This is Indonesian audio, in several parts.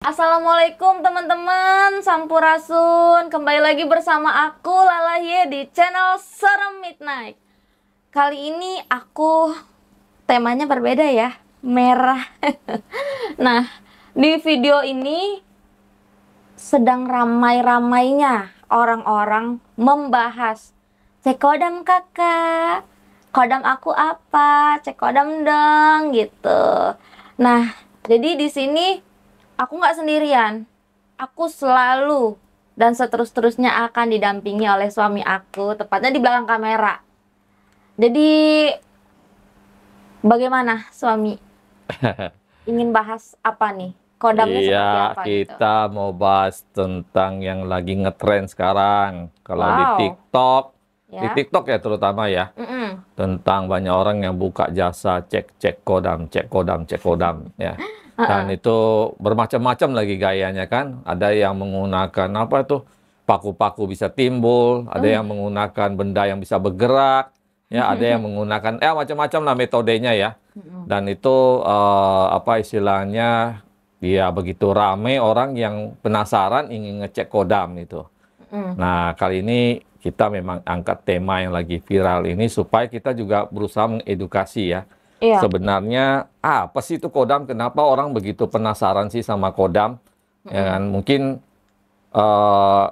Assalamualaikum teman-teman, Sampurasun. Kembali lagi bersama aku Lala Ye di channel Serem Midnight. Kali ini aku temanya berbeda ya, merah. Nah, di video ini sedang ramai-ramainya orang-orang membahas cek kodam kakak, kodam aku apa, cek kodam dong gitu. Nah, jadi di sini aku nggak sendirian. Aku selalu dan seterus-terusnya akan didampingi oleh suami aku, tepatnya di belakang kamera. Jadi, bagaimana suami? Ingin bahas apa nih? Kodamnya Iya, seperti apa gitu? kita mau bahas tentang yang lagi ngetren sekarang. Kalau Wow, di ya. TikTok ya terutama ya, Mm-mm. tentang banyak orang yang buka jasa cek kodam, cek kodam, cek kodam ya. Dan Uh-uh. itu bermacam-macam lagi gayanya kan. Ada yang menggunakan apa tuh paku-paku bisa timbul, ada Uh. yang menggunakan benda yang bisa bergerak, ya, ada yang menggunakan macam-macam lah metodenya ya. Mm-mm. Dan itu apa istilahnya? Ya, begitu rame orang yang penasaran ingin ngecek kodam itu. Mm-mm. Nah, kali ini kita memang angkat tema yang lagi viral ini supaya kita juga berusaha mengedukasi ya. Iya. Sebenarnya apa sih itu kodam? Kenapa orang begitu penasaran sih sama kodam? Ya Mm-mm. kan? Mungkin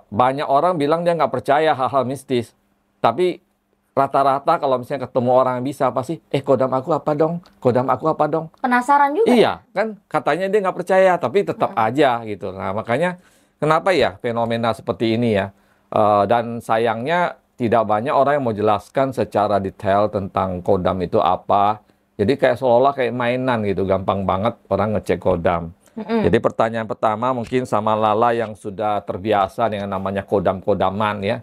banyak orang bilang dia nggak percaya hal-hal mistis. Tapi rata-rata kalau misalnya ketemu orang yang bisa, apa sih? Kodam aku apa dong? Kodam aku apa dong? Penasaran juga ya? Iya, kan katanya dia nggak percaya, tapi tetap Mm-mm. aja gitu. Nah, makanya kenapa ya fenomena seperti ini ya? Dan sayangnya tidak banyak orang yang mau jelaskan secara detail tentang kodam itu apa. Jadi kayak seolah-olah kayak mainan gitu, gampang banget orang ngecek kodam. Mm-mm. Jadi pertanyaan pertama mungkin sama Lala yang sudah terbiasa dengan namanya kodam-kodaman ya.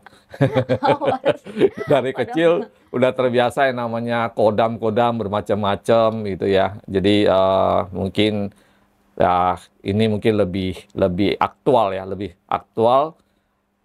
Dari kecil Kodam. udah terbiasa yang namanya kodam-kodam bermacam-macam gitu ya. Jadi mungkin ya ini mungkin lebih lebih aktual ya, lebih aktual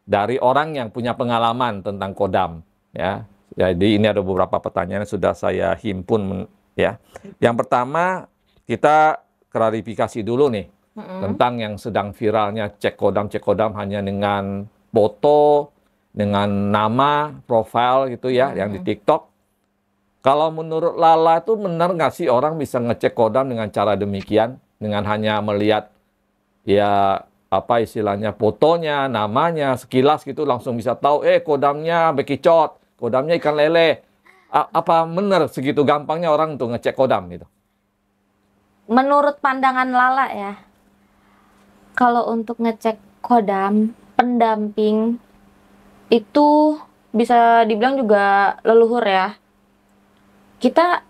dari orang yang punya pengalaman tentang kodam ya. Jadi ini ada beberapa pertanyaan yang sudah saya himpun ya. Yang pertama kita klarifikasi dulu nih Mm-mm. tentang yang sedang viralnya cek kodam hanya dengan foto, dengan nama, profil gitu ya, yang di Mm-mm. TikTok. Kalau menurut Lala itu benar nggak sih orang bisa ngecek kodam dengan cara demikian, dengan hanya melihat ya apa istilahnya fotonya, namanya, sekilas gitu langsung bisa tahu, kodamnya bekicot, kodamnya ikan lele. Apa benar segitu gampangnya orang untuk ngecek kodam gitu? Menurut pandangan Lala ya, kalau untuk ngecek kodam, pendamping itu bisa dibilang juga leluhur ya. Kita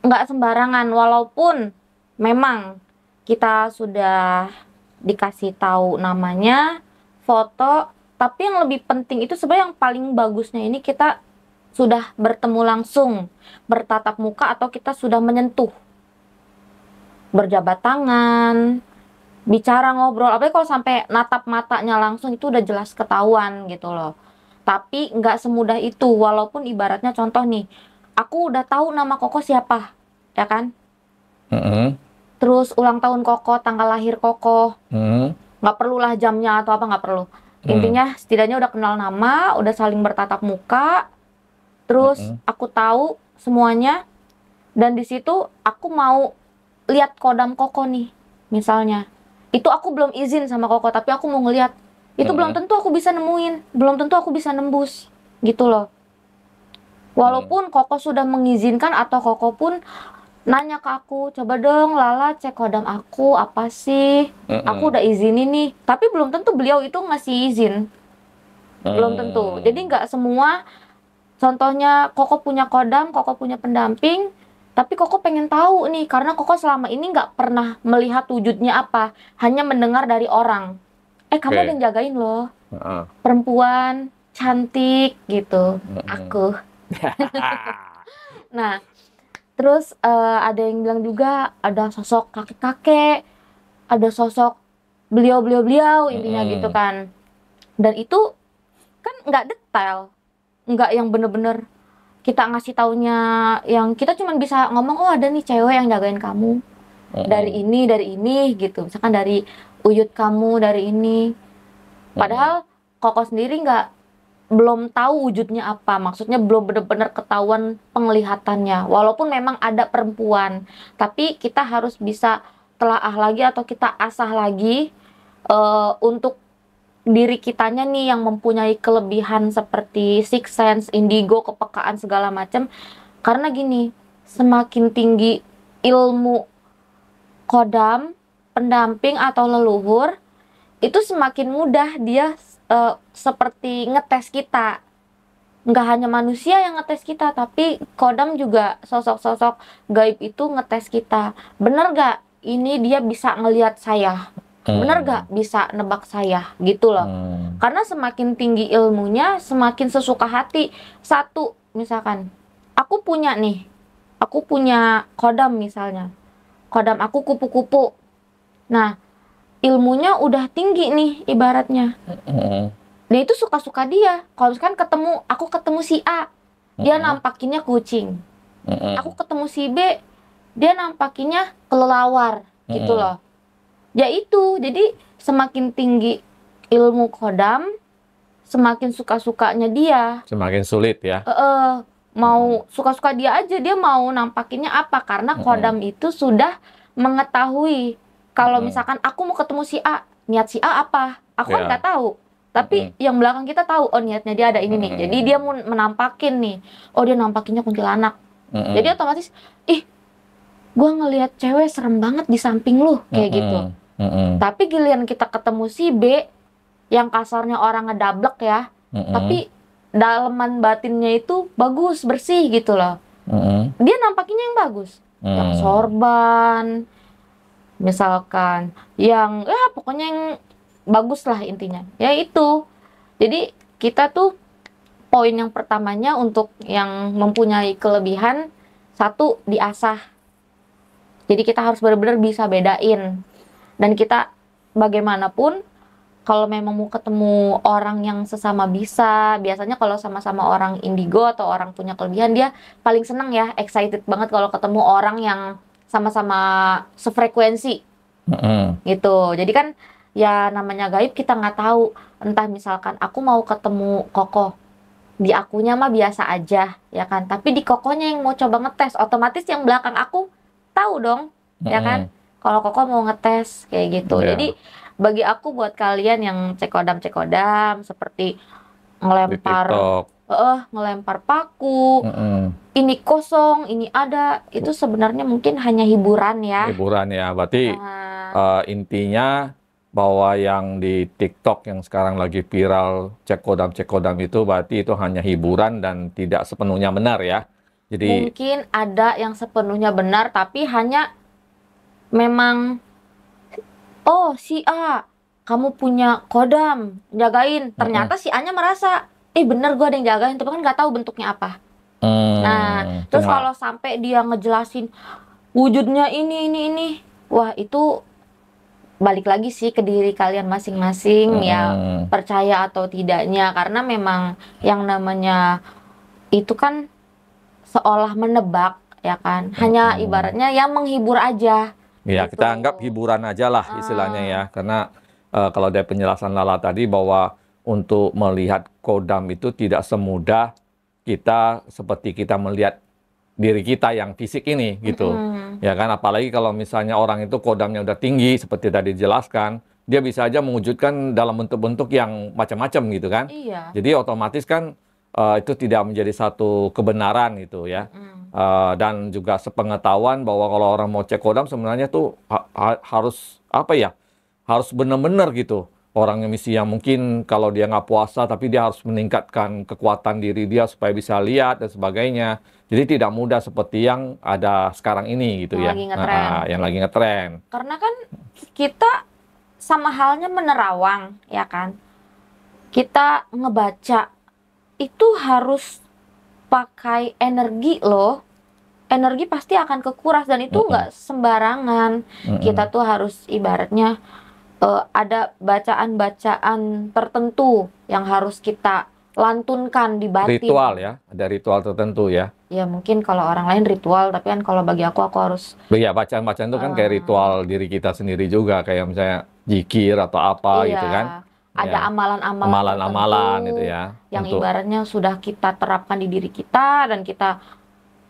nggak sembarangan, walaupun memang kita sudah dikasih tahu namanya, foto, tapi yang lebih penting itu sebenarnya yang paling bagusnya ini kita sudah bertemu langsung, bertatap muka, atau kita sudah menyentuh, berjabat tangan, bicara, ngobrol. Apalagi kalau sampai natap matanya langsung, itu udah jelas ketahuan gitu loh. Tapi nggak semudah itu, walaupun ibaratnya contoh nih, aku udah tahu nama Koko siapa, ya kan? Mm-mm. Terus ulang tahun Koko, tanggal lahir Koko, Mm-mm. nggak perlulah jamnya atau apa, nggak perlu. Mm. Intinya setidaknya udah kenal nama, udah saling bertatap muka, terus Mm-mm. aku tahu semuanya, dan di situ aku mau lihat kodam Koko nih, misalnya. Itu aku belum izin sama Koko, tapi aku mau ngeliat. Itu belum Mm-mm. tentu aku bisa nemuin, belum tentu aku bisa nembus, gitu loh. Mm. Walaupun Koko sudah mengizinkan atau Koko pun nanya ke aku, coba dong Lala cek kodam aku apa sih? Aku Mm-mm. udah izinin nih, tapi belum tentu beliau itu ngasih izin, belum tentu. Jadi Mm. nggak semua. Contohnya Koko punya kodam, Koko punya pendamping, tapi Koko pengen tahu nih, karena Koko selama ini nggak pernah melihat wujudnya apa, hanya mendengar dari orang. Kamu ada Oke. yang jagain loh, Heeh. perempuan, cantik gitu, Mm-mm. aku. Nah, terus ada yang bilang juga ada sosok kakek-kakek, ada sosok beliau-beliau intinya gitu Mm-mm. kan. Dan itu kan nggak detail, nggak yang bener-bener kita ngasih taunya, yang kita cuma bisa ngomong, oh ada nih cewek yang jagain kamu Mm-mm. dari ini gitu, misalkan dari wujud kamu dari ini. Padahal Koko sendiri belum tahu wujudnya apa, maksudnya belum benar-benar ketahuan penglihatannya. Walaupun memang ada perempuan, tapi kita harus bisa telaah lagi atau kita asah lagi untuk diri kitanya nih yang mempunyai kelebihan seperti six sense, indigo, kepekaan segala macam. Karena gini, semakin tinggi ilmu kodam, pendamping atau leluhur, itu semakin mudah dia seperti ngetes kita. Nggak hanya manusia yang ngetes kita, tapi kodam juga sosok-sosok gaib itu ngetes kita. Bener gak ini dia bisa ngelihat saya? Bener gak bisa nebak saya? Gitu loh. Karena semakin tinggi ilmunya, semakin sesuka hati. Satu, misalkan, aku punya kodam misalnya. Kodam aku kupu-kupu. Nah, ilmunya udah tinggi nih ibaratnya. Dan itu suka-suka dia. Kalau misalkan aku ketemu si A, dia nampakinnya kucing. Aku ketemu si B, dia nampakinnya kelelawar, gitu loh. Ya itu, jadi semakin tinggi ilmu kodam, semakin suka-sukanya dia. Semakin sulit ya. Mau suka-suka dia aja, dia mau nampakinnya apa. Karena kodam itu sudah mengetahui. Kalau misalkan aku mau ketemu si A, niat si A apa? Aku kan nggak tahu. Tapi yang belakang kita tahu, oh niatnya dia ada ini nih. Jadi dia mau menampakin nih. Oh dia nampakinnya kuntilanak. Jadi otomatis, gue ngelihat cewek serem banget di samping lu. Kayak gitu. Tapi giliran kita ketemu si B, yang kasarnya orang ngedablek ya. Tapi daleman batinnya itu bagus, bersih gitu loh. Dia nampakinnya yang bagus. Yang sorban, misalkan. Yang, ya pokoknya yang bagus lah intinya. Ya itu. Jadi kita tuh poin yang pertamanya untuk yang mempunyai kelebihan, satu, diasah. Jadi kita harus benar-benar bisa bedain. Dan kita bagaimanapun, kalau memang mau ketemu orang yang sesama bisa, biasanya kalau sama-sama orang indigo atau orang punya kelebihan, dia paling seneng ya, excited banget kalau ketemu orang yang sama-sama sefrekuensi. Gitu. Jadi kan ya namanya gaib, kita nggak tahu. Entah misalkan aku mau ketemu Koko, di akunya mah biasa aja ya kan, tapi di Kokonya yang mau coba ngetes, otomatis yang belakang aku tahu dong ya kan, kalau Koko mau ngetes kayak gitu. Jadi bagi aku, buat kalian yang cekodam seperti ngelempar ngelempar paku, ini kosong, ini ada, itu sebenarnya mungkin hanya hiburan ya. Hiburan ya, berarti intinya bahwa yang di TikTok yang sekarang lagi viral cek kodam itu berarti itu hanya hiburan dan tidak sepenuhnya benar ya. Jadi mungkin ada yang sepenuhnya benar, tapi hanya memang, oh si A, kamu punya kodam, jagain. Ternyata si A-nya merasa, bener gue ada yang jagain, tapi kan nggak tahu bentuknya apa. Nah, terus kalau sampai dia ngejelasin wujudnya ini, wah itu balik lagi sih ke diri kalian masing-masing ya, percaya atau tidaknya. Karena memang yang namanya itu kan seolah menebak ya kan, hanya ibaratnya yang menghibur aja. Ya gitu. kita anggap hiburan aja lah istilahnya ya, karena kalau dari penjelasan Lala tadi bahwa untuk melihat kodam itu tidak semudah kita seperti kita melihat diri kita yang fisik ini gitu. Ya kan, apalagi kalau misalnya orang itu kodamnya udah tinggi seperti tadi dijelaskan, dia bisa aja mewujudkan dalam bentuk-bentuk yang macam-macam gitu kan. Iya. Jadi otomatis kan itu tidak menjadi satu kebenaran gitu ya. Dan juga sepengetahuan bahwa kalau orang mau cek kodam sebenarnya tuh harus apa ya? Harus benar-benar gitu. Orang yang misi yang mungkin kalau dia nggak puasa tapi dia harus meningkatkan kekuatan diri dia supaya bisa lihat dan sebagainya. Jadi tidak mudah seperti yang ada sekarang ini gitu ya. Yang lagi ngetren. Karena kan kita sama halnya menerawang ya kan. Kita ngebaca itu harus pakai energi loh. Energi pasti akan kekuras dan itu nggak sembarangan. Kita tuh harus ibaratnya ada bacaan-bacaan tertentu yang harus kita lantunkan di batin. Ritual ya, ada ritual tertentu ya. Ya mungkin kalau orang lain ritual, tapi kan kalau bagi aku harus. Ya bacaan-bacaan itu kan kayak ritual diri kita sendiri juga, kayak misalnya zikir atau apa gitu Iya, kan. ada Ya, amalan-amalan amalan-amalan gitu tertentu ya. yang Untuk ibaratnya sudah kita terapkan di diri kita dan kita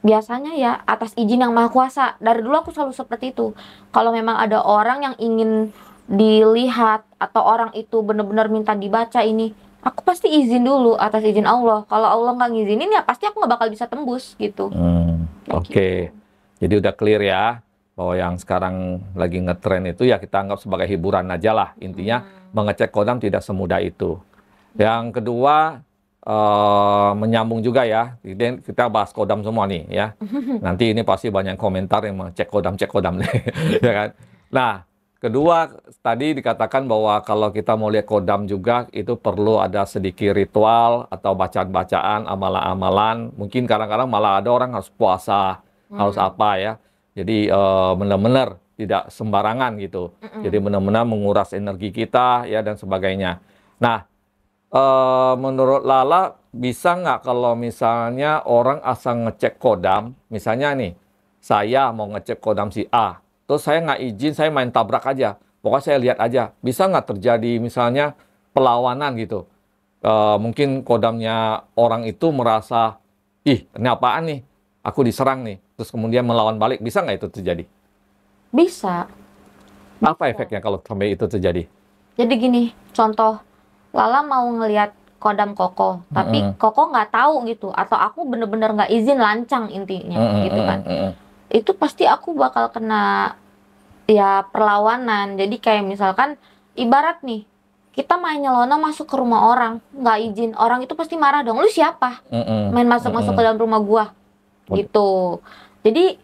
biasanya ya atas izin yang maha kuasa. Dari dulu aku selalu seperti itu. Kalau memang ada orang yang ingin dilihat atau orang itu benar-benar minta dibaca ini, aku pasti izin dulu atas izin Allah. Kalau Allah nggak ngizinin ya pasti aku nggak bakal bisa tembus gitu. Kayak oke. gitu. Jadi udah clear ya bahwa yang sekarang lagi ngetren itu ya kita anggap sebagai hiburan aja lah. Intinya mengecek kodam tidak semudah itu. Yang kedua, menyambung juga ya. Jadi kita bahas kodam semua nih ya. Nanti ini pasti banyak komentar yang cek kodam nih, ya kan. Nah, kedua tadi dikatakan bahwa kalau kita mau lihat kodam juga itu perlu ada sedikit ritual atau bacaan-bacaan, amalan-amalan. Mungkin kadang-kadang malah ada orang harus puasa, harus apa ya. Jadi benar-benar tidak sembarangan gitu. Jadi benar-benar menguras energi kita ya dan sebagainya. Nah, menurut Lala, bisa nggak kalau misalnya orang asal ngecek kodam, misalnya nih, saya mau ngecek kodam si A, terus saya nggak izin, saya main tabrak aja, pokoknya saya lihat aja, bisa nggak terjadi misalnya perlawanan gitu? Mungkin kodamnya orang itu merasa, ih ini apaan nih, aku diserang nih, terus kemudian melawan balik, bisa nggak itu terjadi? Bisa. Apa efeknya kalau sampai itu terjadi? Jadi gini, contoh Lala mau ngelihat kodam Koko, tapi Koko nggak tahu gitu, atau aku bener-bener nggak izin lancang intinya, gitu kan. Itu pasti aku bakal kena ya perlawanan. Jadi kayak misalkan ibarat nih, kita main nyelona masuk ke rumah orang, nggak izin, orang itu pasti marah dong. Lu siapa? Main masuk-masuk ke dalam rumah gua, gitu. Jadi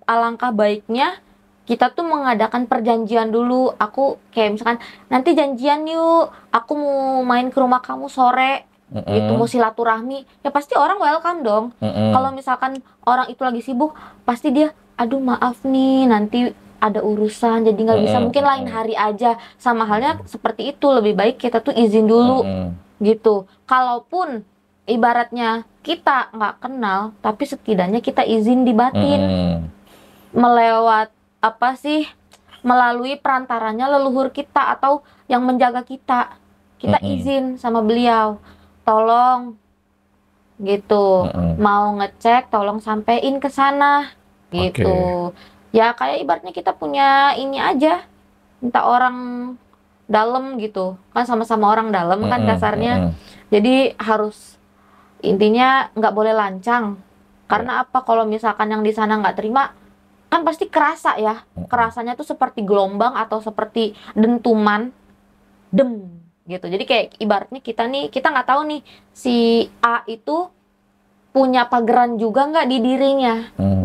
alangkah baiknya kita tuh mengadakan perjanjian dulu. Aku kayak misalkan nanti janjian yuk, aku mau main ke rumah kamu sore gitu, mau silaturahmi, ya pasti orang welcome dong. Kalau misalkan orang itu lagi sibuk, pasti dia aduh maaf nih nanti ada urusan jadi nggak bisa, mungkin lain hari aja. Sama halnya seperti itu, lebih baik kita tuh izin dulu gitu. Kalaupun ibaratnya kita nggak kenal, tapi setidaknya kita izin di batin melewat apa sih, melalui perantaranya leluhur kita atau yang menjaga kita. Kita izin sama beliau, tolong gitu, mau ngecek tolong sampein ke sana gitu. Ya kayak ibaratnya kita punya ini aja, minta orang dalam gitu kan, sama-sama orang dalam kan kasarnya. Jadi harus intinya nggak boleh lancang, karena apa, kalau misalkan yang di sana nggak terima kan pasti kerasa ya, kerasanya tuh seperti gelombang atau seperti dentuman, dem gitu. Jadi kayak ibaratnya kita nih, kita nggak tahu nih si A itu punya pageran juga nggak di dirinya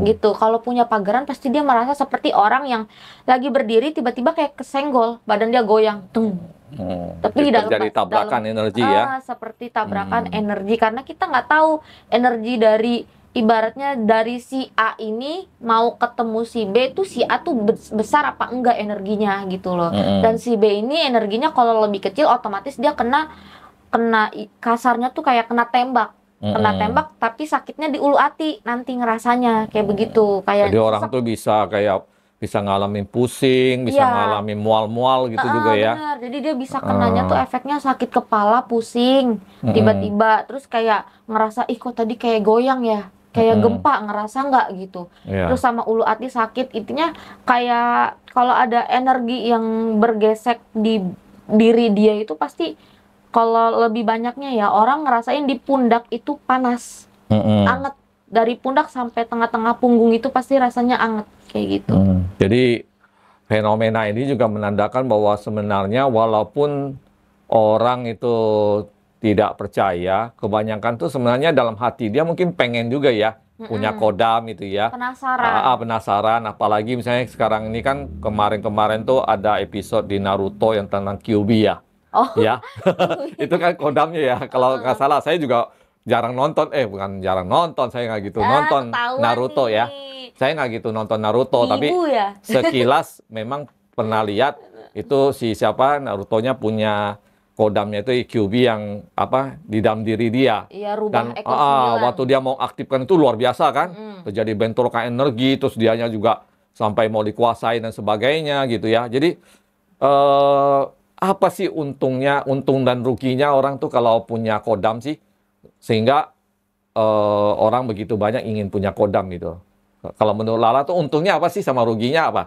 gitu. Kalau punya pageran pasti dia merasa seperti orang yang lagi berdiri tiba-tiba kayak kesenggol, badan dia goyang, tapi di dalam terjadi tabrakan energi ya. seperti tabrakan energi, karena kita nggak tahu energi dari ibaratnya dari si A ini mau ketemu si B tuh, si A tuh besar apa enggak energinya gitu loh. Dan si B ini energinya kalau lebih kecil otomatis dia kena kasarnya tuh kayak kena tembak. Kena tembak tapi sakitnya di ulu hati nanti ngerasanya kayak begitu. Kayak jadi orang tuh bisa ngalamin pusing, bisa ngalamin mual-mual gitu juga ya. Benar. Jadi dia bisa kenanya tuh efeknya sakit kepala, pusing, tiba-tiba, terus kayak ngerasa ih kok tadi kayak goyang ya, kayak gempa, ngerasa nggak gitu. Terus sama ulu hati sakit. Intinya kayak kalau ada energi yang bergesek di diri dia itu pasti, kalau lebih banyaknya ya orang ngerasain di pundak itu panas, anget, dari pundak sampai tengah-tengah punggung itu pasti rasanya anget kayak gitu. Jadi fenomena ini juga menandakan bahwa sebenarnya walaupun orang itu tidak percaya, kebanyakan tuh sebenarnya dalam hati dia mungkin pengen juga ya punya kodam itu ya. Penasaran. Penasaran, apalagi misalnya sekarang ini kan kemarin-kemarin tuh ada episode di Naruto yang tentang Kyuubi ya. Ya, itu kan kodamnya ya. Kalau nggak salah, saya juga jarang nonton. Bukan jarang nonton, saya nggak gitu nonton Naruto nih. ya. Saya nggak gitu nonton Naruto, tapi ya? sekilas memang pernah lihat itu si siapa Naruto-nya punya kodamnya itu Kyuubi yang apa di dalam diri dia. Iya, Dan rubah ekor 9. waktu dia mau aktifkan itu luar biasa kan, terjadi bentrokan energi, terus dianya juga sampai mau dikuasai dan sebagainya gitu ya. Jadi eh apa sih untungnya, untung dan ruginya orang tuh kalau punya kodam sih, sehingga orang begitu banyak ingin punya kodam gitu. Kalau menurut Lala tuh untungnya apa sih sama ruginya apa?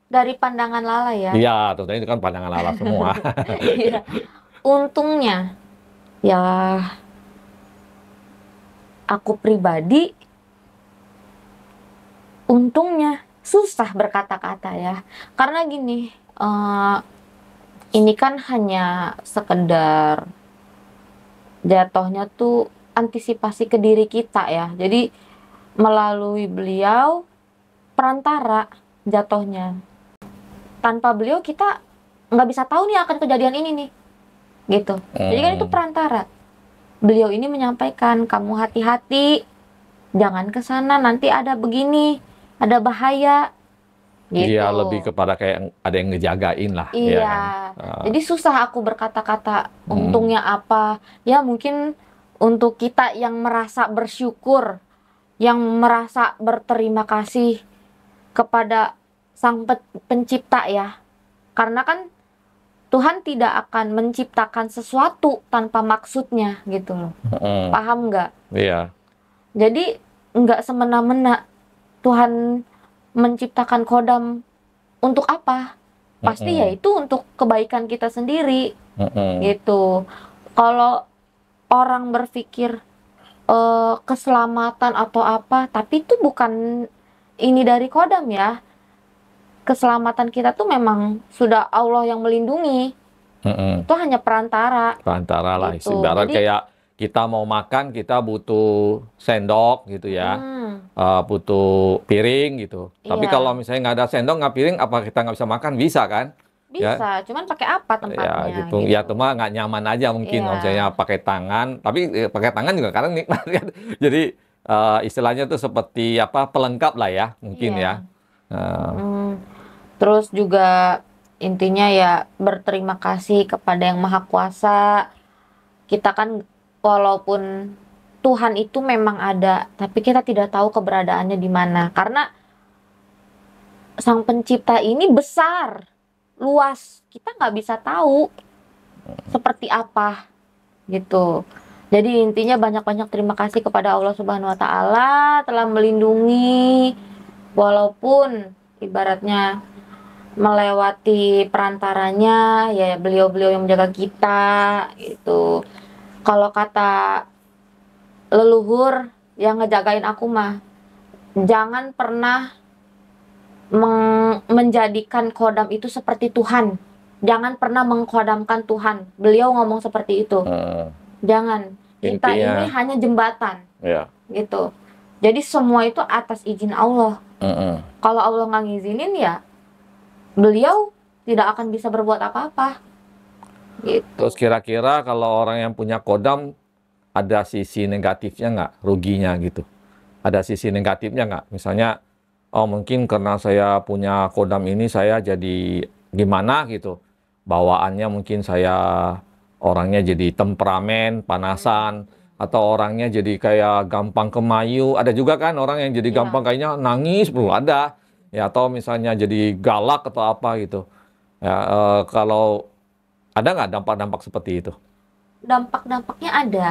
Dari pandangan Lala ya. Iya, tentunya itu kan pandangan Lala semua. Iya. Untungnya ya aku pribadi untungnya susah berkata-kata ya. Karena gini, ini kan hanya sekedar jatuhnya tuh antisipasi ke diri kita ya. Jadi melalui beliau perantara jatuhnya. Tanpa beliau kita nggak bisa tahu nih akan kejadian ini nih, gitu. Jadi kan itu perantara. Beliau ini menyampaikan, kamu hati-hati, jangan ke sana, nanti ada begini, ada bahaya, gitu. Iya, lebih kepada kayak ada yang ngejagain lah, ya Iya, kan? jadi susah aku berkata-kata untungnya apa. Ya mungkin untuk kita yang merasa bersyukur, yang merasa berterima kasih kepada Sang Pencipta ya. Karena kan Tuhan tidak akan menciptakan sesuatu tanpa maksudnya gitu loh. Paham nggak? Iya. Jadi nggak semena-mena Tuhan menciptakan kodam untuk apa? Pasti ya itu untuk kebaikan kita sendiri gitu. Kalau orang berpikir keselamatan atau apa, tapi itu bukan ini dari kodam ya. Keselamatan kita tuh memang sudah Allah yang melindungi. Itu hanya perantara. Perantara lah, Gitu. ibarat Jadi, kayak kita mau makan, kita butuh sendok gitu ya, butuh piring gitu. Tapi iya, kalau misalnya nggak ada sendok, nggak piring, apa kita nggak bisa makan? Bisa kan? Ya, bisa. Cuman pakai apa ya tempatnya gitu. gitu. Ya cuma nggak nyaman aja mungkin kalau misalnya Iya, pakai tangan. Tapi pakai tangan juga kadang nikmat kan. Jadi istilahnya tuh seperti apa pelengkap lah ya, mungkin ya. iya. Terus juga intinya ya berterima kasih kepada Yang Maha Kuasa. Kita kan walaupun Tuhan itu memang ada, tapi kita tidak tahu keberadaannya di mana. Karena Sang Pencipta ini besar, luas. Kita nggak bisa tahu seperti apa gitu. Jadi intinya banyak-banyak terima kasih kepada Allah Subhanahu wa taala telah melindungi walaupun ibaratnya melewati perantaranya ya beliau-beliau yang menjaga kita itu. Kalau kata leluhur yang ngejagain aku mah jangan pernah menjadikan kodam itu seperti Tuhan. Jangan pernah mengkodamkan Tuhan. Beliau ngomong seperti itu. Jangan. Kita Intinya, ini hanya jembatan. ya. Gitu. Jadi semua itu atas izin Allah. Kalau Allah nggak ngizinin ya beliau tidak akan bisa berbuat apa-apa. Gitu. Terus kira-kira kalau orang yang punya kodam, ada sisi negatifnya nggak? Ruginya gitu. Ada sisi negatifnya nggak? Misalnya, oh mungkin karena saya punya kodam ini, saya jadi gimana gitu. Bawaannya mungkin saya orangnya jadi temperamen, panasan. Atau orangnya jadi kayak gampang kemayu. Ada juga kan orang yang jadi Iya. gampang kayaknya nangis, bro. Ada. Ya, atau misalnya jadi galak atau apa gitu. Ya, kalau ada nggak dampak-dampak seperti itu? Dampak-dampaknya ada.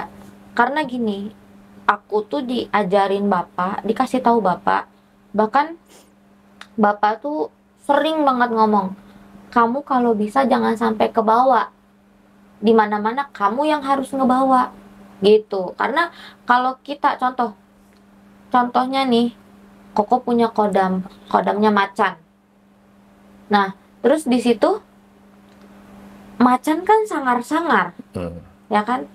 Karena gini, aku tuh diajarin bapak, dikasih tahu bapak, bahkan bapak tuh sering banget ngomong, kamu kalau bisa jangan sampai ke bawah. Di mana-mana kamu yang harus ngebawa. Gitu. Karena kalau kita contohnya nih, Koko punya kodamnya macan. Nah, terus di situ macan kan sangar-sangar, ya kan?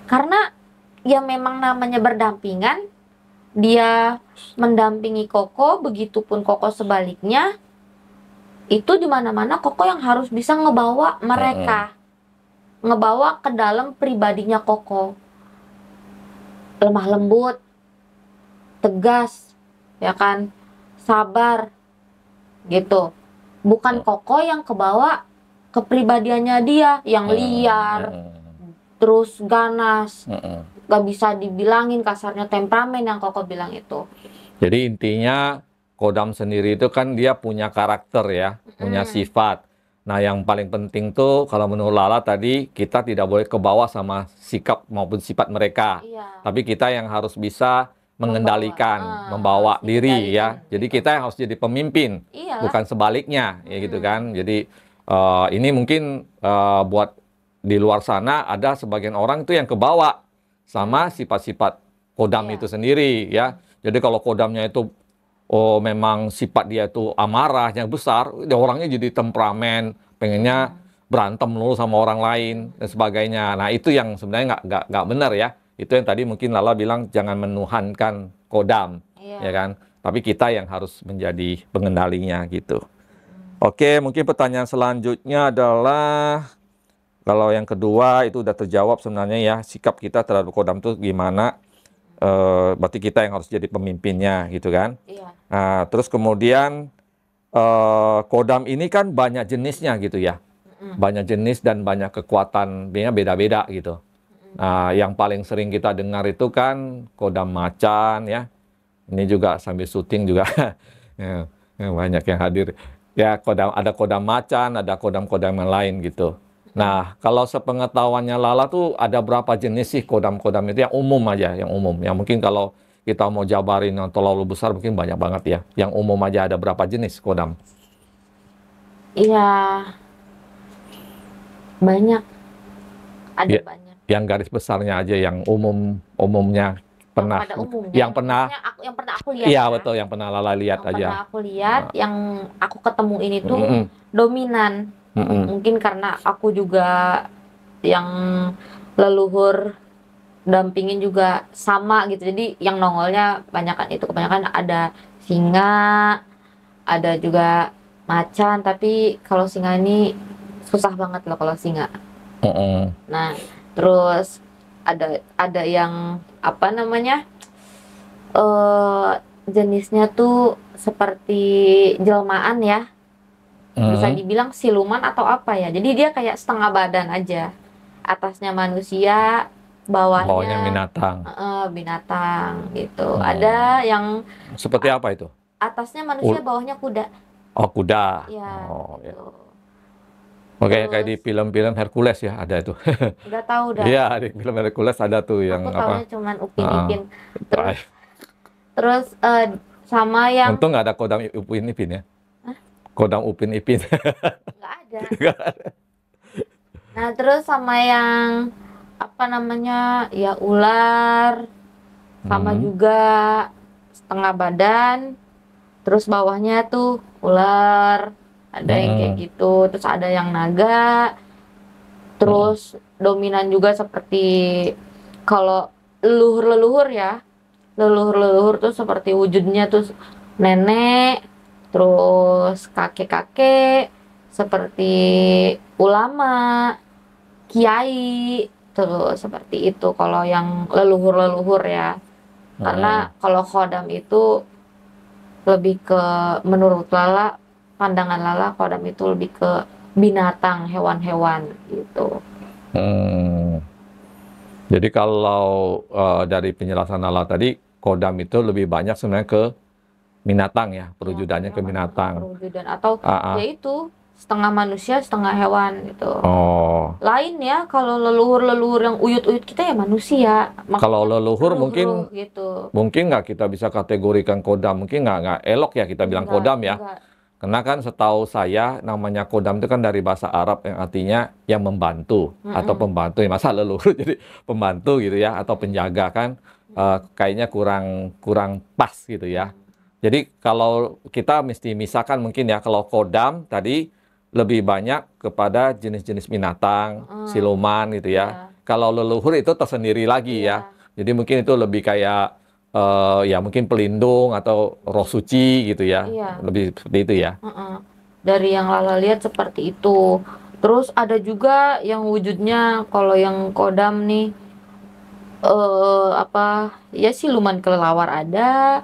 Karena ya memang namanya berdampingan, dia mendampingi Koko, begitupun Koko sebaliknya. Itu di mana-mana Koko yang harus bisa ngebawa mereka. Ngebawa ke dalam pribadinya Koko. Lemah lembut, tegas, ya kan? Sabar, gitu. Bukan Koko yang kebawa kepribadiannya dia, yang liar, terus ganas. Gak bisa dibilangin kasarnya temperamen yang Koko bilang itu. Jadi intinya kodam sendiri itu kan dia punya karakter ya, punya sifat. Nah, yang paling penting tuh kalau menurut Lala tadi kita tidak boleh ke bawah sama sikap maupun sifat mereka. Iya. Tapi kita yang harus bisa mengendalikan, membawa harus diri ya. dikendaliin Jadi gitu. kita yang harus jadi pemimpin, Iyalah. bukan sebaliknya ya gitu kan. Jadi ini mungkin buat di luar sana ada sebagian orang itu yang kebawa sama sifat-sifat kodam Iya. itu sendiri ya. Jadi kalau kodamnya itu memang sifat dia itu amarah yang besar, dia orangnya jadi temperamen, pengennya berantem mulu sama orang lain dan sebagainya. Nah, itu yang sebenarnya nggak benar ya. Itu yang tadi mungkin Lala bilang jangan menuhankan kodam, Iya. ya kan? Tapi kita yang harus menjadi pengendalinya gitu. Oke, mungkin pertanyaan selanjutnya adalah kalau yang kedua itu udah terjawab sebenarnya ya, sikap kita terhadap kodam itu gimana? Berarti kita yang harus jadi pemimpinnya gitu kan? Iya. Nah, terus kemudian kodam ini kan banyak jenisnya gitu ya. Banyak jenis dan banyak kekuatannya beda-beda gitu. Nah, yang paling sering kita dengar itu kan kodam macan ya. Ini juga sambil syuting juga ya, banyak yang hadir. Ya, ada kodam macan, ada kodam-kodam yang lain gitu. Nah, kalau sepengetahuannya Lala tuh ada berapa jenis sih kodam-kodam itu yang umum aja, yang umum. Yang mungkin kalau kita mau jabarin yang terlalu besar mungkin banyak banget ya. Yang umum aja ada berapa jenis kodam? Iya. Banyak. Ada Ya, banyak. yang garis besarnya aja yang umumnya pernah Pada umumnya. yang pernah Maksudnya yang pernah aku lihat iya ya. betul yang pernah Lala lihat Yang pernah aja. aku lihat, yang aku ketemu ini tuh Mm-mm. dominan. Mm-mm. Mungkin karena aku juga yang leluhur dampingin juga sama gitu. Jadi yang nongolnya kebanyakan itu, kebanyakan ada singa, ada juga macan, tapi kalau singa ini susah banget loh kalau singa. Mm-mm. Nah, terus ada yang apa namanya? Jenisnya tuh seperti jelmaan ya. Bisa Mm-mm. dibilang siluman atau apa ya. Jadi dia kayak setengah badan aja. Atasnya manusia, Bawahnya bawahnya binatang. binatang gitu. Ada yang Seperti apa itu? atasnya manusia, bawahnya kuda. Oh, kuda. Ya, Oh, ya. gitu. Oke, kayak di Terus film-film Hercules ya ada itu. nggak tahu dah. Iya, di film Hercules ada tuh yang Aku apa? taunya cuman Upin Heeh. Ipin. Terus sama yang Untung nggak ada kodam Upin Ipin ya. Hah? Kodam Upin Ipin. nggak ada. Nah, terus sama yang apa namanya? Ya ular, sama juga setengah badan, terus bawahnya tuh ular, ada yang kayak gitu, terus ada yang naga, terus dominan juga seperti kalau leluhur ya, leluhur tuh seperti wujudnya tuh nenek, terus kakek-kakek, seperti ulama, kiai, terus seperti itu kalau yang leluhur ya. Karena kalau kodam itu lebih ke, menurut Lala, pandangan Lala, kodam itu lebih ke binatang, hewan-hewan gitu. Jadi kalau dari penjelasan Lala tadi, kodam itu lebih banyak sebenarnya ke binatang ya, perwujudannya ke binatang. Perwujudan atau yaitu setengah manusia, setengah hewan gitu. Oh. Lain ya, kalau leluhur yang uyut-uyut kita ya manusia. Kalau leluhur mungkin gitu. Mungkin nggak kita bisa kategorikan kodam, mungkin nggak elok ya kita bilang kodam ya. Karena kan setahu saya namanya kodam itu kan dari bahasa Arab yang artinya yang membantu atau pembantu. Ya, masa leluhur jadi pembantu gitu ya atau penjaga kan kayaknya kurang pas gitu ya. Jadi kalau kita mesti misalkan mungkin ya kalau kodam tadi lebih banyak kepada jenis-jenis binatang, siluman gitu ya. Kalau leluhur itu tersendiri lagi ya. Jadi mungkin itu lebih kayak ya mungkin pelindung atau roh suci gitu ya. Lebih seperti itu ya. Dari yang Lala lihat seperti itu. Terus ada juga yang wujudnya kalau yang kodam nih apa ya, siluman kelelawar ada.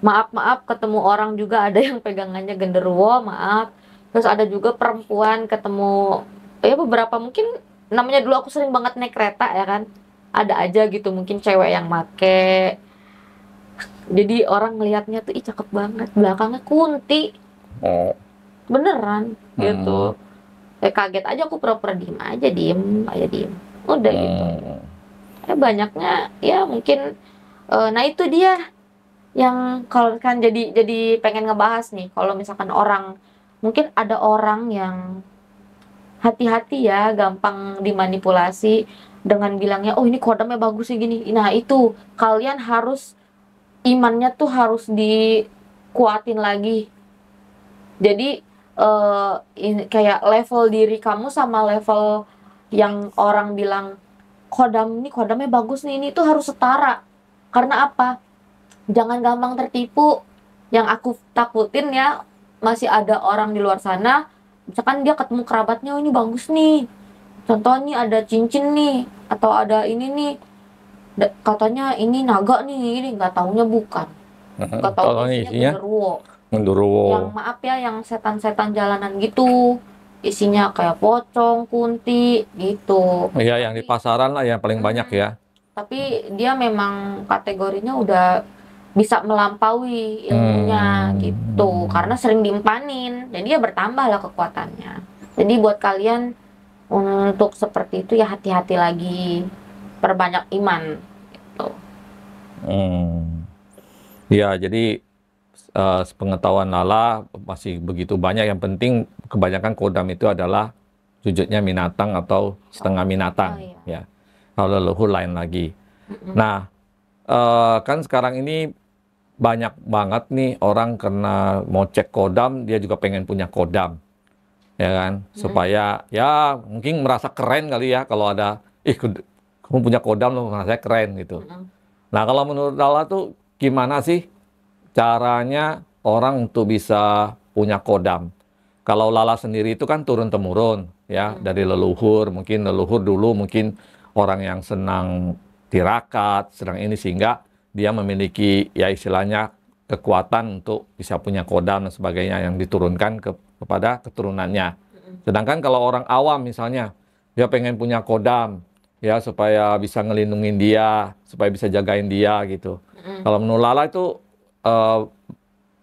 Maaf ketemu orang juga ada yang pegangannya genderuwo, maaf. Terus ada juga perempuan ketemu ya beberapa, mungkin namanya dulu aku sering banget naik kereta ya kan. Ada aja gitu mungkin cewek yang make Jadi orang ngelihatnya tuh, ih cakep banget, belakangnya kunti, Oh. beneran Hmm. gitu. Kayak kaget aja, aku pura-pura diem aja diem, udah gitu. Hmm. Banyaknya ya mungkin, nah itu dia yang kalau kan jadi pengen ngebahas nih, kalau misalkan orang, mungkin ada orang yang hati-hati ya, gampang dimanipulasi dengan bilangnya, oh ini kodamnya bagus sih gini. Nah itu kalian harus, imannya tuh harus dikuatin lagi. Jadi kayak level diri kamu sama level yang orang bilang kodam ini kodamnya bagus nih, ini tuh harus setara. Karena apa? Jangan gampang tertipu. Yang aku takutin ya, masih ada orang di luar sana, misalkan dia ketemu kerabatnya, oh ini bagus nih, contohnya ada cincin nih, atau ada ini nih, katanya ini naga nih, ini nggak taunya bukan, nggak taunya Kalau ini isinya isinya genderuwo, yang genderuwo. maaf ya, yang setan-setan jalanan gitu, isinya kayak pocong, kunti gitu. Ya, yang di Tapi pasaran lah yang paling banyak mm, ya. tapi dia memang kategorinya udah bisa melampaui ilmunya gitu, Hmm. karena sering diempanin dan dia bertambah lah kekuatannya. Jadi buat kalian untuk seperti itu ya hati-hati lagi, perbanyak iman gitu. Hmm. Ya, jadi sepengetahuan Lala masih begitu banyak. Yang penting kebanyakan kodam itu adalah wujudnya binatang atau setengah Oh binatang, iya. ya. Kalau leluhur lain lagi. Mm-mm. Nah, kan sekarang ini banyak banget nih orang karena mau cek kodam, dia juga pengen punya kodam, ya kan? Mm-mm. Supaya ya mungkin merasa keren kali ya kalau ada, kamu punya kodam lo merasa keren gitu. Mm-mm. Nah, kalau menurut Lala tuh gimana sih caranya orang untuk bisa punya kodam? Kalau Lala sendiri itu kan turun-temurun ya Mm-mm. dari leluhur, mungkin leluhur dulu mungkin orang yang senang tirakat, senang ini sehingga dia memiliki ya istilahnya kekuatan untuk bisa punya kodam dan sebagainya yang diturunkan kepada keturunannya. Mm-mm. Sedangkan kalau orang awam misalnya dia pengen punya kodam ya supaya bisa ngelindungin dia, supaya bisa jagain dia gitu. Mm-mm. Kalau menurut Lala itu eh,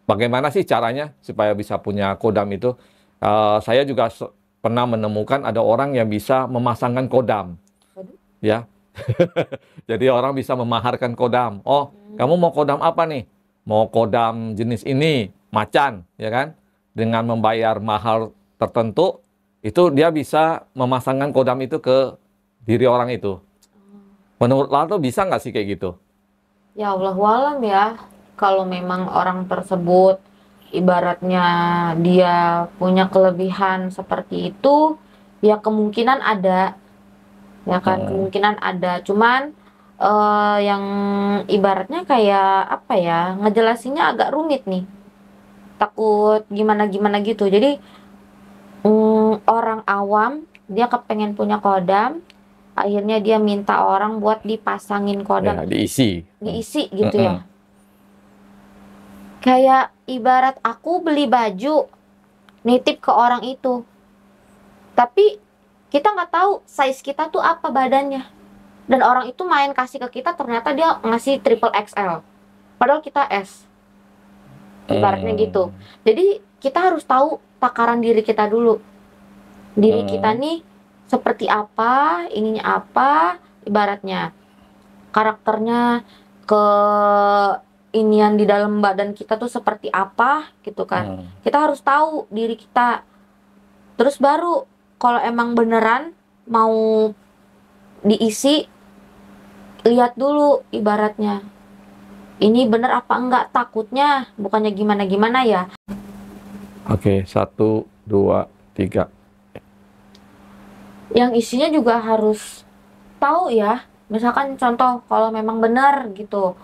bagaimana sih caranya supaya bisa punya kodam itu? Saya juga pernah menemukan ada orang yang bisa memasangkan kodam, Waduh. ya. Jadi orang bisa memaharkan kodam. Oh, Mm. kamu mau kodam apa nih? Mau kodam jenis ini, macan, ya kan? Dengan membayar mahal tertentu, itu dia bisa memasangkan kodam itu ke diri orang itu. Menurut Lato bisa nggak sih kayak gitu? Ya Allah walam ya, kalau memang orang tersebut ibaratnya dia punya kelebihan seperti itu, ya kemungkinan ada, ya kan, Hmm. kemungkinan ada. Cuman yang ibaratnya kayak apa ya, ngejelasinnya agak rumit nih, takut gimana gimana gitu. Jadi orang awam dia kepengen punya kodam, akhirnya dia minta orang buat dipasangin kodam Ya, tuh, diisi. diisi gitu ya. Mm-mm. Kayak ibarat aku beli baju, nitip ke orang itu, tapi kita nggak tahu size kita tuh apa badannya, dan orang itu main kasih ke kita, ternyata dia ngasih triple XL padahal kita S, ibaratnya gitu. Hmm. Jadi kita harus tahu takaran diri kita dulu, diri kita Hmm. nih seperti apa, ininya apa, ibaratnya karakternya, ke inian di dalam badan kita tuh seperti apa gitu kan. Hmm. Kita harus tahu diri kita. Terus baru kalau emang beneran mau diisi, lihat dulu ibaratnya. Ini bener apa enggak, takutnya bukannya gimana-gimana ya. Oke, 1, 2, 3. Yang isinya juga harus tahu ya. Misalkan contoh kalau memang benar gitu.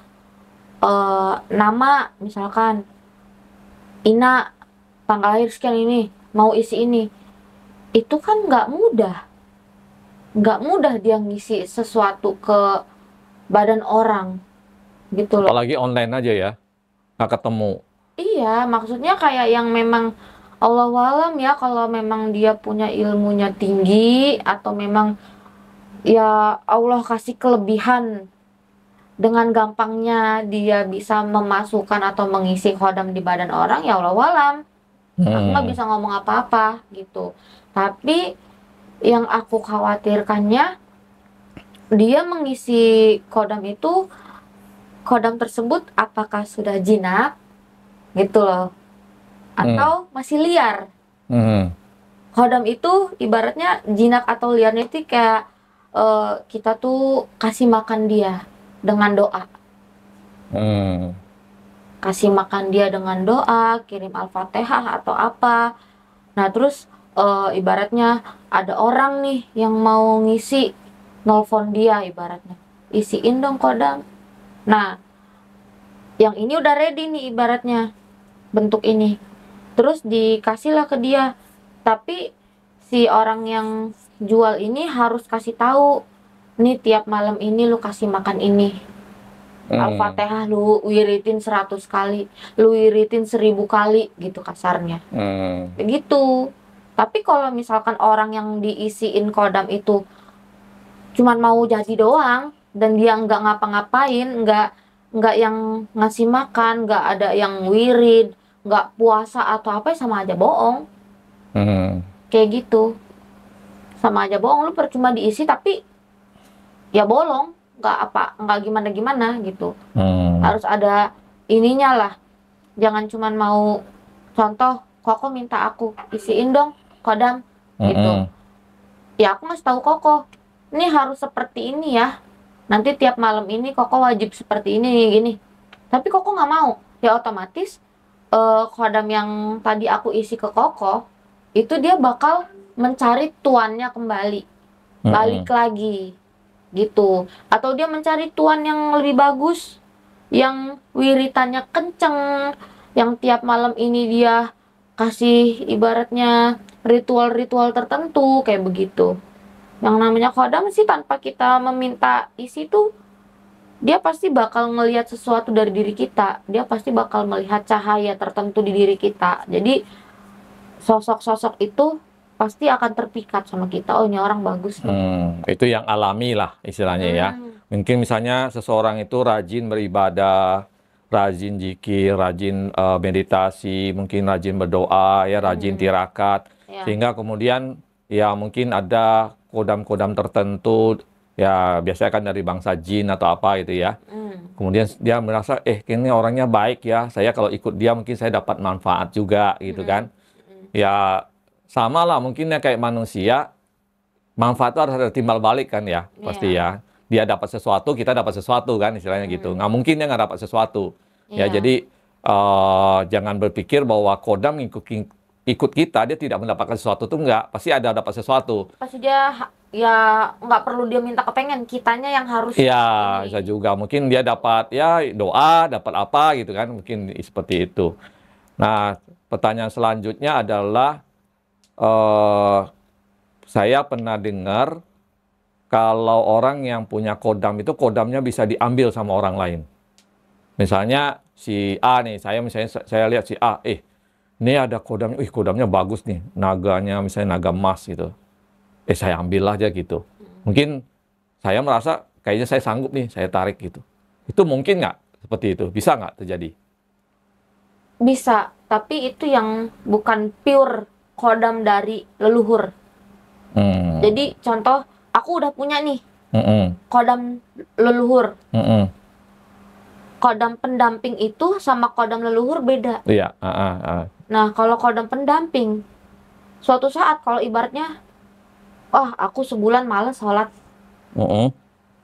Nama misalkan Ina, tanggal lahir sekian ini, mau isi ini. Itu kan nggak mudah dia ngisi sesuatu ke badan orang gitu loh. Apalagi online aja ya, nggak ketemu. Iya, maksudnya kayak yang memang Allah alam ya, kalau memang dia punya ilmunya tinggi atau memang ya Allah kasih kelebihan dengan gampangnya dia bisa memasukkan atau mengisi kodam di badan orang, ya Allah alam. Aku nggak bisa ngomong apa-apa gitu. Tapi yang aku khawatirkannya, dia mengisi kodam itu, kodam tersebut apakah sudah jinak gitu loh, atau masih liar. Kodam itu ibaratnya jinak atau liarnya itu kayak kita tuh kasih makan dia dengan doa. Kasih makan dia dengan doa, kirim Al-Fatihah atau apa. Nah terus ibaratnya ada orang nih yang mau ngisi, nelfon dia ibaratnya, isiin dong kodam. Nah yang ini udah ready nih ibaratnya bentuk ini, terus dikasihlah ke dia. Tapi si orang yang jual ini harus kasih tahu, nih tiap malam ini lu kasih makan ini. Al-Fatihah lu wiritin 100 kali, lu wiritin 1000 kali gitu kasarnya. Begitu. Tapi kalau misalkan orang yang diisiin kodam itu cuman mau jadi doang dan dia nggak ngapa-ngapain, nggak yang ngasih makan, nggak ada yang wirid, nggak puasa atau apa, sama aja bohong. Kayak gitu. Sama aja bohong, lu percuma diisi tapi ya bolong, nggak gimana gitu. Harus ada ininya lah. Jangan cuman mau, contoh Koko minta aku isiin dong kodam gitu. Ya aku ngasih tahu Koko, ini harus seperti ini ya. Nanti tiap malam ini Koko wajib seperti ini gini. Tapi Koko nggak mau, ya otomatis kodam yang tadi aku isi ke Koko itu dia bakal mencari tuannya kembali, balik lagi gitu. Atau dia mencari tuan yang lebih bagus, yang wiritannya kenceng, yang tiap malam ini dia kasih ibaratnya ritual-ritual tertentu kayak begitu. Yang namanya kodam sih tanpa kita meminta isi tuh, dia pasti bakal ngelihat sesuatu dari diri kita. Dia pasti bakal melihat cahaya tertentu di diri kita. Jadi sosok-sosok itu pasti akan terpikat sama kita. Oh ini orang bagus. Itu yang alami lah istilahnya ya. Mungkin misalnya seseorang itu rajin beribadah, rajin zikir, rajin meditasi, mungkin rajin berdoa, ya rajin tirakat, sehingga kemudian ya mungkin ada kodam-kodam tertentu, ya biasanya kan dari bangsa jin atau apa gitu ya. Kemudian dia merasa, ini orangnya baik ya, saya kalau ikut dia mungkin saya dapat manfaat juga gitu kan. Ya sama lah mungkin ya kayak manusia, manfaat itu harus ada timbal balik kan ya, pasti ya. Dia dapat sesuatu, kita dapat sesuatu kan istilahnya gitu. Nggak mungkin dia nggak dapat sesuatu. Ya jadi jangan berpikir bahwa kodam ikut kita, dia tidak mendapatkan sesuatu tuh enggak. Pasti ada dapat sesuatu. Pasti dia ya nggak perlu dia minta kepengen, kitanya yang harus. Iya, bisa juga. Mungkin dia dapat ya doa, dapat apa gitu kan. Mungkin seperti itu. Nah, pertanyaan selanjutnya adalah, saya pernah dengar kalau orang yang punya kodam itu kodamnya bisa diambil sama orang lain. Misalnya si A nih, saya lihat si A, ini ada kodamnya, kodamnya bagus nih, naganya misalnya naga emas gitu. Saya ambil aja gitu. Mungkin saya merasa kayaknya saya sanggup nih, saya tarik gitu. Itu mungkin nggak seperti itu? Bisa nggak terjadi? Bisa, tapi itu yang bukan pure kodam dari leluhur. Jadi contoh, aku udah punya nih kodam leluhur. Kodam pendamping itu sama kodam leluhur beda. Iya. Nah, kalau kodam pendamping, suatu saat kalau ibaratnya, aku sebulan males sholat,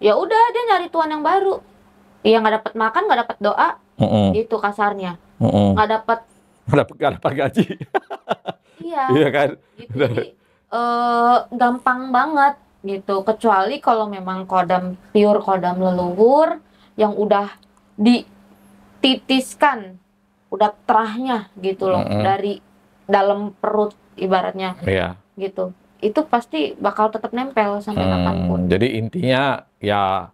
ya udah dia nyari tuan yang baru. Iya, nggak dapat makan, nggak dapat doa, gitu kasarnya. Nggak dapat gaji. Iya kan. gitu. Jadi gampang banget gitu. Kecuali kalau memang kodam pure kodam leluhur yang udah dititiskan, udah terahnya gitu loh, dari dalam perut ibaratnya. Gitu. Itu pasti bakal tetap nempel sampai kapanpun. Jadi intinya ya,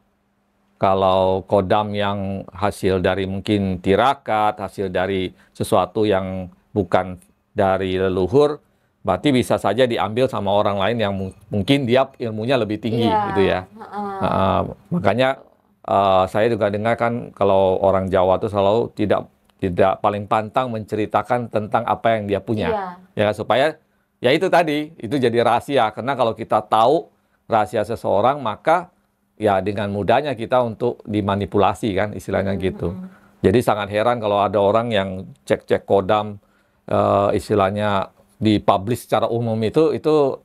kalau kodam yang hasil dari mungkin tirakat, hasil dari sesuatu yang bukan dari leluhur, berarti bisa saja diambil sama orang lain yang mungkin dia ilmunya lebih tinggi gitu ya. Makanya saya juga dengar kan kalau orang Jawa tuh selalu tidak paling pantang menceritakan tentang apa yang dia punya. Iya. Ya supaya ya itu tadi, itu jadi rahasia. Karena kalau kita tahu rahasia seseorang, maka ya dengan mudahnya kita untuk dimanipulasi kan istilahnya gitu. Jadi sangat heran kalau ada orang yang cek-cek kodam istilahnya dipublish secara umum itu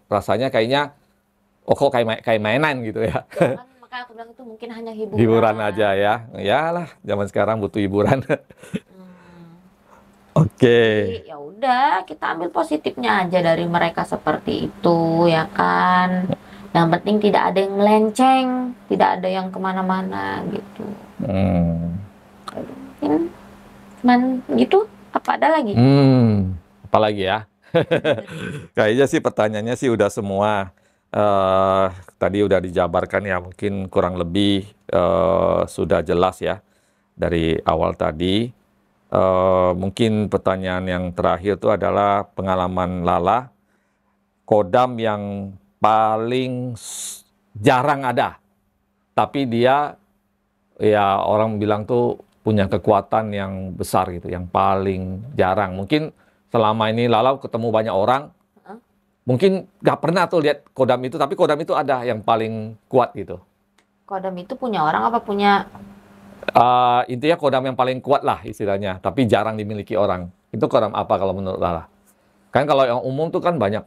rasanya kayaknya kok kayak mainan gitu ya. Ya kan, makanya aku bilang itu mungkin hanya hiburan. Hiburan aja ya. Yalah, zaman sekarang butuh hiburan. Hmm. Oke. Jadi ya udah, kita ambil positifnya aja dari mereka seperti itu, ya kan. Yang penting tidak ada yang melenceng, tidak ada yang kemana-mana gitu. Mungkin cuman gitu. Apa ada lagi? Apalagi ya? Kayaknya sih pertanyaannya sih udah semua. Tadi udah dijabarkan ya, mungkin kurang lebih sudah jelas ya dari awal tadi. Mungkin pertanyaan yang terakhir itu adalah pengalaman Lala, kodam yang paling jarang ada, tapi dia ya orang bilang tuh punya kekuatan yang besar gitu, yang paling jarang. Mungkin selama ini Lala ketemu banyak orang, mungkin nggak pernah tuh lihat kodam itu, tapi kodam itu ada yang paling kuat gitu. Kodam itu punya orang apa punya? Intinya kodam yang paling kuat lah istilahnya, tapi jarang dimiliki orang. Itu kodam apa kalau menurut Lala? Kan kalau yang umum tuh kan banyak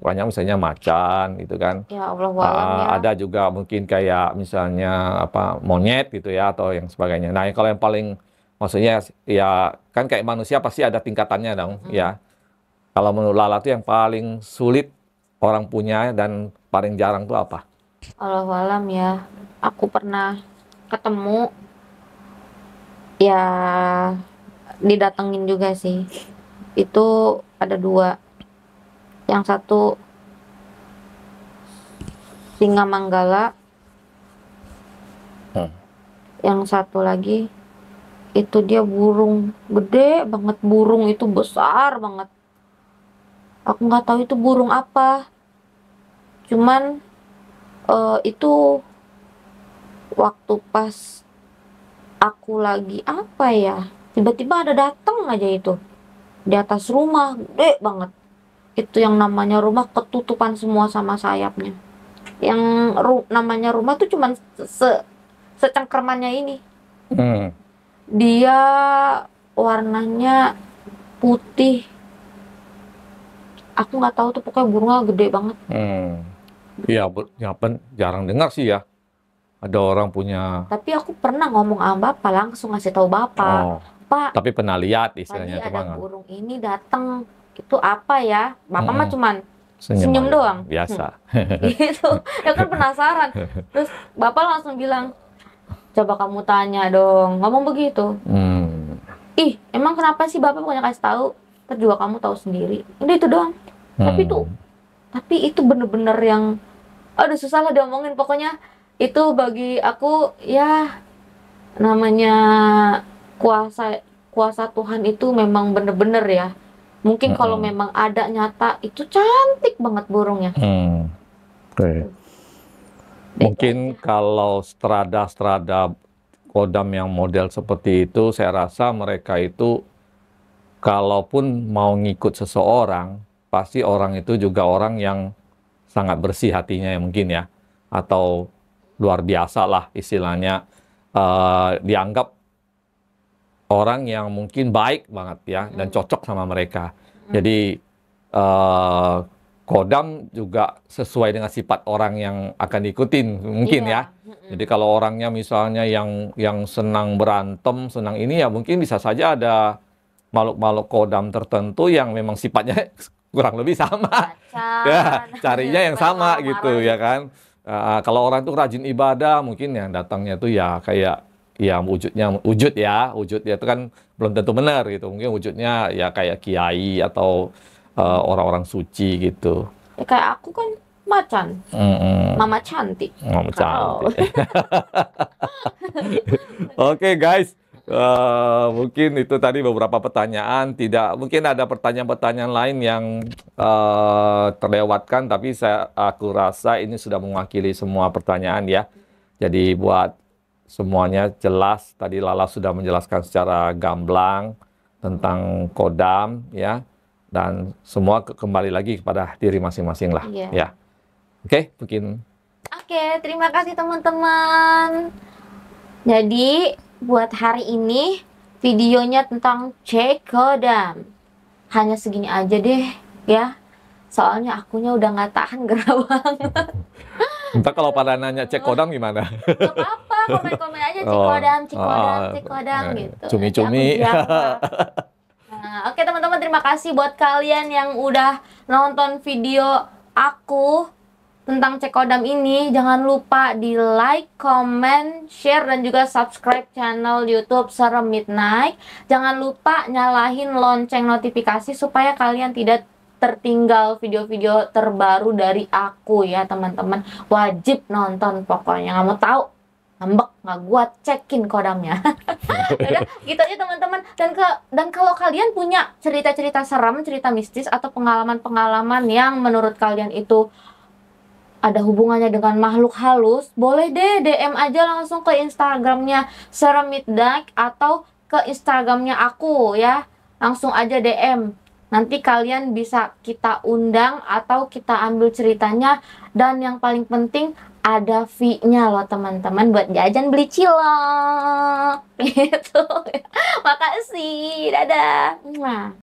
misalnya macan gitu kan. Ya Allah walam ya. Ada juga mungkin kayak misalnya apa monyet gitu ya atau yang sebagainya. Nah, kalau yang paling maksudnya ya kan kayak manusia pasti ada tingkatannya dong ya. Kalau menurut Lala tuh yang paling sulit orang punya dan paling jarang tuh apa? Allah walam ya. Aku pernah ketemu, ya didatengin juga sih. Itu ada dua. Yang satu singa manggala. Yang satu lagi itu dia burung gede banget, burung itu besar banget. Aku nggak tahu itu burung apa. Cuman itu waktu pas aku lagi apa ya, tiba-tiba ada datang aja itu di atas rumah gede banget. Itu yang namanya rumah ketutupan semua sama sayapnya. Yang namanya rumah tuh cuman secengkermannya ini. Dia warnanya putih. Aku nggak tahu tuh, pokoknya burungnya gede banget. Iya, jarang dengar sih ya. Ada orang punya. Tapi aku pernah ngomong sama bapak, langsung ngasih tahu bapak. Pak, tapi pernah lihat tadi istilahnya ada burung ini datang. Itu apa ya? Bapak mah cuman senyum aja, doang. biasa. Gitu. Ya kan penasaran. Terus bapak langsung bilang, coba kamu tanya dong. Ngomong begitu. Ih, emang kenapa sih bapak bukannya kasih tahu? Ntar juga kamu tahu sendiri. Udah itu doang. Tapi itu bener-bener yang aduh susah lah diomongin. Pokoknya itu bagi aku ya namanya kuasa Tuhan itu memang bener-bener ya. Mungkin kalau memang ada nyata itu cantik banget burungnya. Mungkin kalau strada kodam yang model seperti itu, saya rasa mereka itu kalaupun mau ngikut seseorang, pasti orang itu juga orang yang sangat bersih hatinya ya mungkin ya, atau luar biasa lah istilahnya, dianggap orang yang mungkin baik banget ya dan cocok sama mereka. Jadi kodam juga sesuai dengan sifat orang yang akan diikutin mungkin ya. Jadi kalau orangnya misalnya yang senang berantem, senang ini ya mungkin bisa saja ada makhluk-makhluk kodam tertentu yang memang sifatnya kurang lebih sama. Ya, carinya yang sama gitu ya kan. Kalau orang tuh rajin ibadah, mungkin yang datangnya tuh ya kayak ya wujud itu kan belum tentu benar gitu. Mungkin wujudnya ya kayak kiai atau orang-orang suci gitu. Ya kayak aku kan macan. Mama cantik. Mama cantik. Oke guys. Mungkin itu tadi beberapa pertanyaan. Mungkin ada pertanyaan-pertanyaan lain yang terlewatkan, tapi aku rasa ini sudah mewakili semua pertanyaan ya. Jadi buat semuanya jelas. Tadi Lala sudah menjelaskan secara gamblang tentang kodam ya, dan semua kembali lagi kepada diri masing-masing lah. Iya. Ya, oke, mungkin. Oke, terima kasih teman-teman. Jadi buat hari ini videonya tentang cek kodam hanya segini aja deh ya. Soalnya akunya udah nggak tahan gerah banget. Entah kalau pada nanya cek kodam gimana? Gak apa-apa, komen-komen aja cek kodam gitu. Cumi-cumi. Nanti aku jawab. Nah, oke teman-teman, terima kasih buat kalian yang udah nonton video aku tentang cek kodam ini. Jangan lupa di like, comment, share, dan juga subscribe channel YouTube Serem Midnight. Jangan lupa nyalahin lonceng notifikasi supaya kalian tidak tertinggal video-video terbaru dari aku ya teman-teman. Wajib nonton pokoknya, nggak mau tahu ngambek nggak gua cekin kodamnya. Udah gitu aja teman-teman. Dan kalau kalian punya cerita-cerita serem, cerita mistis atau pengalaman-pengalaman yang menurut kalian itu ada hubungannya dengan makhluk halus, boleh deh DM aja langsung ke Instagramnya Serem Midnight atau ke Instagramnya aku ya. Langsung aja DM. Nanti kalian bisa kita undang atau kita ambil ceritanya. Dan yang paling penting ada fee-nya loh teman-teman buat jajan beli cilok. Gitu. Makasih. Dadah. Mwah.